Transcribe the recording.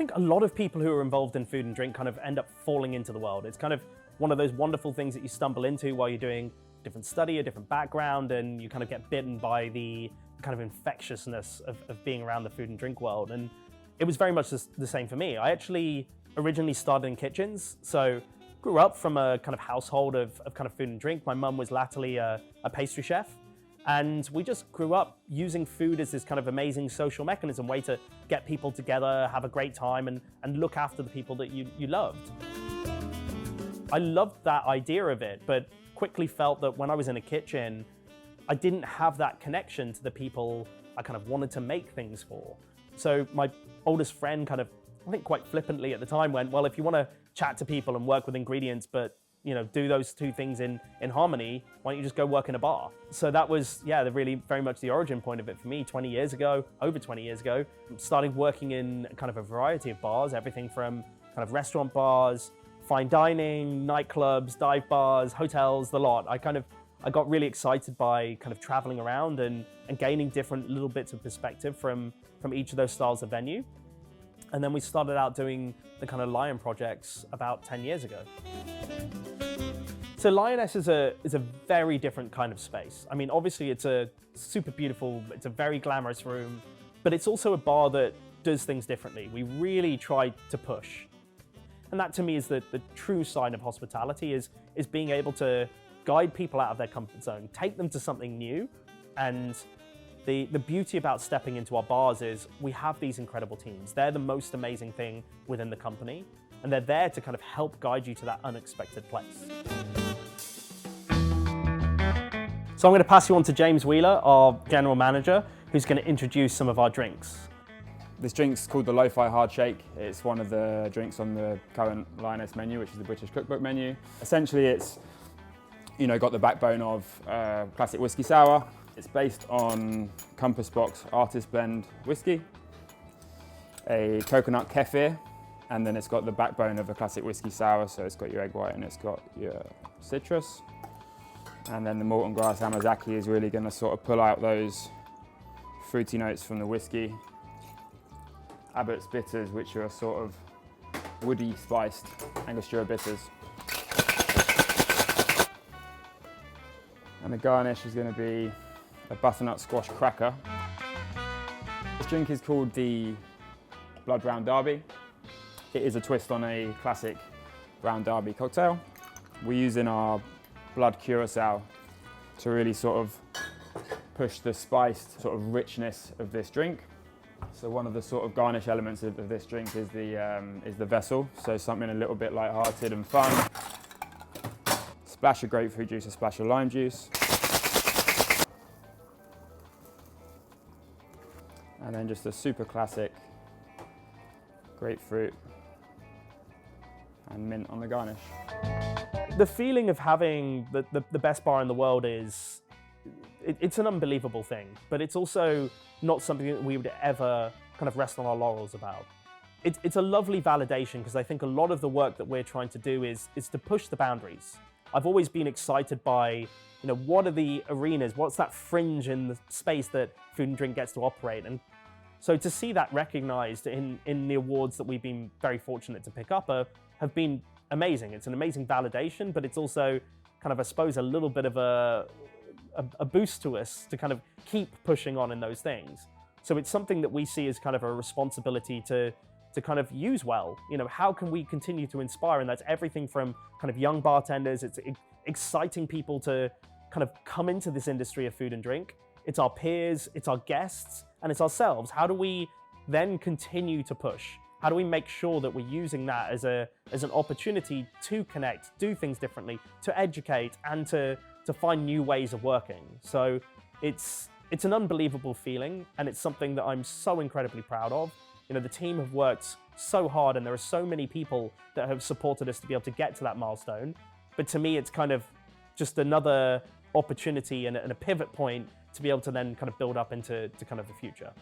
think a lot of people who are involved in food and drink kind of end up falling into the world. It's kind of one of those wonderful things that you stumble into while you're doing a different study, a different background, and you kind of get bitten by the kind of infectiousness of being around the food and drink world. And it was very much the same for me. I actually originally started in kitchens, so grew up from a kind of household of kind of food and drink. My mum was latterly a pastry chef, and we just grew up using food as this kind of amazing social mechanism, way to get people together, have a great time, and look after the people that you loved. I loved that idea of it, but quickly felt that when I was in a kitchen, I didn't have that connection to the people I kind of wanted to make things for. So my oldest friend kind of, I think quite flippantly at the time, went, well, if you want to chat to people and work with ingredients, but do those two things in harmony, why don't you just go work in a bar? So that was, really very much the origin point of it for me. Over 20 years ago, started working in kind of a variety of bars, everything from kind of restaurant bars, fine dining, nightclubs, dive bars, hotels, the lot. I got really excited by kind of traveling around and gaining different little bits of perspective from each of those styles of venue. And then we started out doing the kind of Lyan projects about 10 years ago. So Lyaness is a very different kind of space. I mean, obviously it's a super beautiful, it's a very glamorous room, but it's also a bar that does things differently. We really try to push. And that to me is the true sign of hospitality, is being able to guide people out of their comfort zone, take them to something new. And the beauty about stepping into our bars is we have these incredible teams. They're the most amazing thing within the company, and they're there to kind of help guide you to that unexpected place. So I'm going to pass you on to James Wheeler, our general manager, who's going to introduce some of our drinks. This drink's called the Lo-Fi Hard Shake. It's one of the drinks on the current Lyaness menu, which is the British cookbook menu. Essentially, it's got the backbone of classic whiskey sour. It's based on Compass Box Artist Blend whiskey, a coconut kefir, and then it's got the backbone of a classic whiskey sour, so it's got your egg white and it's got your citrus. And then the malt and grass Amazaki is really going to sort of pull out those fruity notes from the whiskey. Abbott's bitters, which are sort of woody spiced Angostura bitters. And the garnish is going to be a butternut squash cracker. This drink is called the Blood Brown Derby. It is a twist on a classic Brown Derby cocktail. We're using our blood curacao to really sort of push the spiced sort of richness of this drink. So one of the sort of garnish elements of this drink is the vessel, so something a little bit light-hearted and fun. Splash of grapefruit juice, a splash of lime juice. And then just a super classic grapefruit and mint on the garnish. The feeling of having the best bar in the world it's an unbelievable thing, but it's also not something that we would ever kind of rest on our laurels about. It's a lovely validation, because I think a lot of the work that we're trying to do is to push the boundaries. I've always been excited by, what are the arenas, what's that fringe in the space that food and drink gets to operate. And so to see that recognized in the awards that we've been very fortunate to pick up have been amazing. It's an amazing validation, but it's also kind of, I suppose, a little bit of a boost to us to kind of keep pushing on in those things. So it's something that we see as kind of a responsibility to kind of use well. How can we continue to inspire? And that's everything from kind of young bartenders. It's exciting people to kind of come into this industry of food and drink. It's our peers, it's our guests, and it's ourselves. How do we then continue to push? How do we make sure that we're using that as an opportunity to connect, do things differently, to educate, and to find new ways of working? So it's an unbelievable feeling, and it's something that I'm so incredibly proud of. The team have worked so hard, and there are so many people that have supported us to be able to get to that milestone. But to me, it's kind of just another opportunity and a pivot point to be able to then kind of build up into kind of the future.